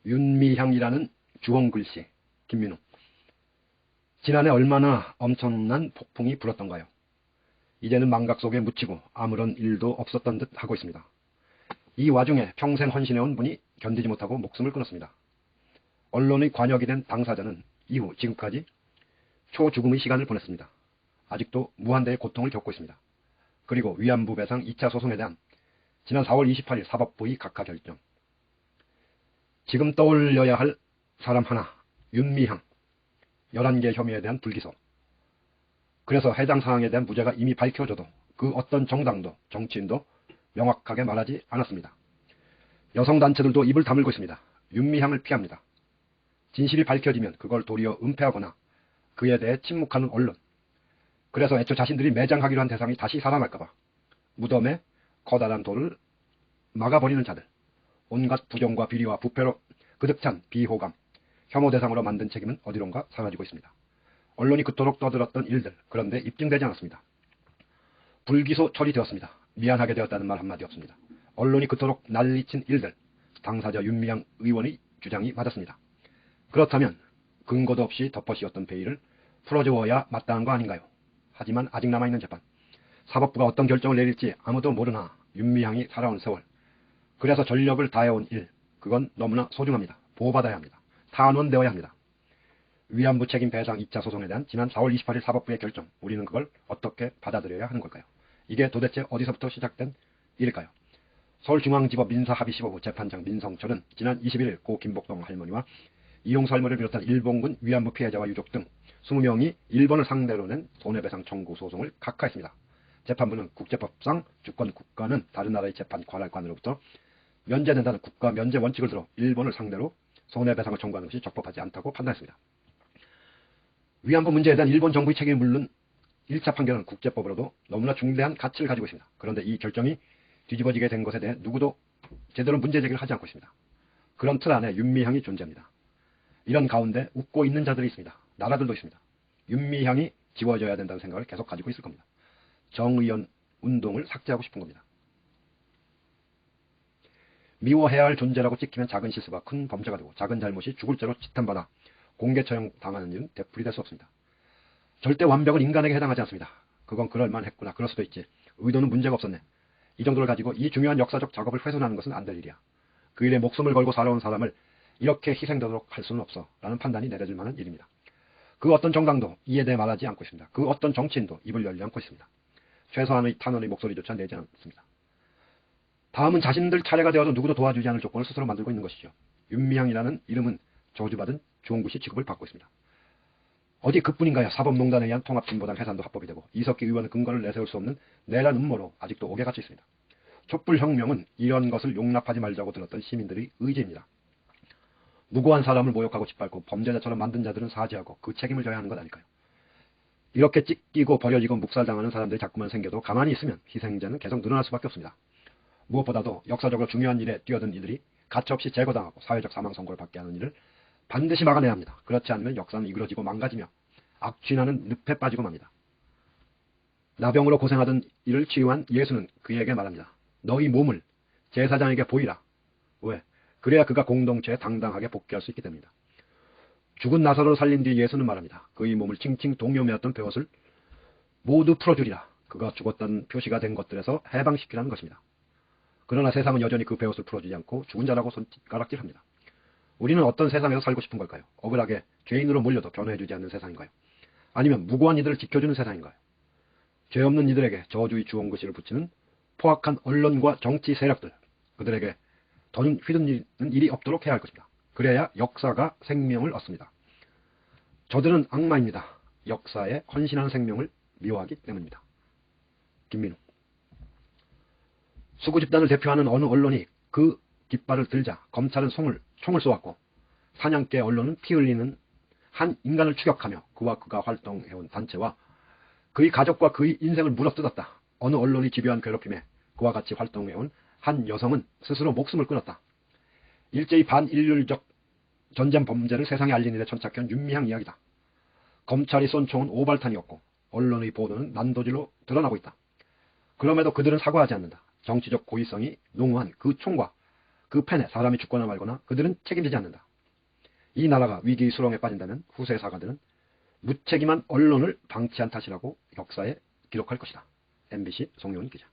윤미향이라는 주홍 글씨. 김민웅. 지난해 얼마나 엄청난 폭풍이 불었던가요. 이제는 망각 속에 묻히고 아무런 일도 없었던 듯 하고 있습니다. 이 와중에 평생 헌신해온 분이 견디지 못하고 목숨을 끊었습니다. 언론의 관역이 된 당사자는 이후 지금까지 초죽음의 시간을 보냈습니다. 아직도 무한대의 고통을 겪고 있습니다. 그리고 위안부 배상 2차 소송에 대한 지난 4월 28일 사법부의 각하 결정. 지금 떠올려야 할 사람 하나, 윤미향. 11개 혐의에 대한 불기소. 그래서 해당 사항에 대한 무죄가 이미 밝혀져도 그 어떤 정당도 정치인도 명확하게 말하지 않았습니다. 여성단체들도 입을 다물고 있습니다. 윤미향을 피합니다. 진실이 밝혀지면 그걸 도리어 은폐하거나 그에 대해 침묵하는 언론. 그래서 애초 자신들이 매장하기로 한 대상이 다시 살아날까봐 무덤에 커다란 돌을 막아버리는 자들. 온갖 부정과 비리와 부패로 그득 찬 비호감, 혐오 대상으로 만든 책임은 어디론가 사라지고 있습니다. 언론이 그토록 떠들었던 일들, 그런데 입증되지 않았습니다. 불기소 처리되었습니다. 미안하게 되었다는 말 한마디 없습니다. 언론이 그토록 난리친 일들, 당사자 윤미향 의원의 주장이 맞았습니다. 그렇다면 근거도 없이 덮어씌웠던 베일을 풀어주어야 마땅한 거 아닌가요? 하지만 아직 남아있는 재판. 사법부가 어떤 결정을 내릴지 아무도 모르나 윤미향이 살아온 세월. 그래서 전력을 다해온 일, 그건 너무나 소중합니다. 보호받아야 합니다. 탄원되어야 합니다. 위안부 책임 배상 2차 소송에 대한 지난 4월 28일 사법부의 결정, 우리는 그걸 어떻게 받아들여야 하는 걸까요? 이게 도대체 어디서부터 시작된 일일까요? 서울중앙지법 민사합의15부 재판장 민성철은 지난 21일 고 김복동 할머니와 이용수 할머니를 비롯한 일본군 위안부 피해자와 유족 등 20명이 일본을 상대로 낸 손해배상 청구 소송을 각하했습니다. 재판부는 국제법상 주권 국가는 다른 나라의 재판 관할관으로부터 면제된다는 국가 면제 원칙을 들어 일본을 상대로 손해배상을 청구하는 것이 적법하지 않다고 판단했습니다. 위안부 문제에 대한 일본 정부의 책임을 묻는 1차 판결은 국제법으로도 너무나 중대한 가치를 가지고 있습니다. 그런데 이 결정이 뒤집어지게 된 것에 대해 누구도 제대로 문제 제기를 하지 않고 있습니다. 그런 틀 안에 윤미향이 존재합니다. 이런 가운데 웃고 있는 자들이 있습니다. 나라들도 있습니다. 윤미향이 지워져야 된다는 생각을 계속 가지고 있을 겁니다. 정의연 운동을 삭제하고 싶은 겁니다. 미워해야 할 존재라고 찍히면 작은 실수가 큰 범죄가 되고 작은 잘못이 죽을 죄로 지탄받아 공개 처형 당하는 일은 되풀이될 수 없습니다. 절대 완벽은 인간에게 해당하지 않습니다. 그건 그럴만했구나, 그럴 수도 있지, 의도는 문제가 없었네, 이 정도를 가지고 이 중요한 역사적 작업을 훼손하는 것은 안 될 일이야. 그 일에 목숨을 걸고 살아온 사람을 이렇게 희생되도록 할 수는 없어 라는 판단이 내려질 만한 일입니다. 그 어떤 정당도 이에 대해 말하지 않고 있습니다. 그 어떤 정치인도 입을 열지 않고 있습니다. 최소한의 탄원의 목소리조차 내지 않습니다. 다음은 자신들 차례가 되어도 누구도 도와주지 않을 조건을 스스로 만들고 있는 것이죠. 윤미향이라는 이름은 저주받은 주홍구씨 취급을 받고 있습니다. 어디 그뿐인가요? 사법농단에 의한 통합진보당 해산도 합법이 되고 이석기 의원은 근거를 내세울 수 없는 내란 음모로 아직도 옥에 갇혀 있습니다. 촛불혁명은 이런 것을 용납하지 말자고 들었던 시민들의 의지입니다. 무고한 사람을 모욕하고 짓밟고 범죄자처럼 만든 자들은 사죄하고 그 책임을 져야 하는 것 아닐까요? 이렇게 찢기고 버려지고 묵살당하는 사람들이 자꾸만 생겨도 가만히 있으면 희생자는 계속 늘어날 수밖에 없습니다. 무엇보다도 역사적으로 중요한 일에 뛰어든 이들이 가차없이 제거당하고 사회적 사망 선고를 받게 하는 일을 반드시 막아내야 합니다. 그렇지 않으면 역사는 이그러지고 망가지며 악취나는 늪에 빠지고 맙니다. 나병으로 고생하던 이를 치유한 예수는 그에게 말합니다. 너희 몸을 제사장에게 보이라. 왜? 그래야 그가 공동체에 당당하게 복귀할 수 있게 됩니다. 죽은 나사로를 살린 뒤 예수는 말합니다. 그의 몸을 칭칭 동요매었던 베옷을 모두 풀어주리라. 그가 죽었다는 표시가 된 것들에서 해방시키라는 것입니다. 그러나 세상은 여전히 그 베옷을 풀어주지 않고 죽은 자라고 손가락질합니다. 우리는 어떤 세상에서 살고 싶은 걸까요? 억울하게 죄인으로 몰려도 변호해주지 않는 세상인가요? 아니면 무고한 이들을 지켜주는 세상인가요? 죄 없는 이들에게 저주의 주홍글씨를 붙이는 포악한 언론과 정치 세력들, 그들에게 더는 휘둘리는 일이 없도록 해야 할 것입니다. 그래야 역사가 생명을 얻습니다. 저들은 악마입니다. 역사에 헌신한 생명을 미워하기 때문입니다. 김민웅. 수구 집단을 대표하는 어느 언론이 그 깃발을 들자 검찰은 총을 쏘았고 사냥개 언론은 피 흘리는 한 인간을 추격하며 그와 그가 활동해온 단체와 그의 가족과 그의 인생을 물어뜯었다. 어느 언론이 집요한 괴롭힘에 그와 같이 활동해온 한 여성은 스스로 목숨을 끊었다. 일제히 반인륜적 전쟁 범죄를 세상에 알린 일에 천착한 윤미향 이야기다. 검찰이 쏜 총은 오발탄이었고 언론의 보도는 난도질로 드러나고 있다. 그럼에도 그들은 사과하지 않는다. 정치적 고의성이 농후한 그 총과 그 펜에 사람이 죽거나 말거나 그들은 책임지지 않는다. 이 나라가 위기 수렁에 빠진다면 후세 사가들은 무책임한 언론을 방치한 탓이라고 역사에 기록할 것이다. MBC 송영훈 기자.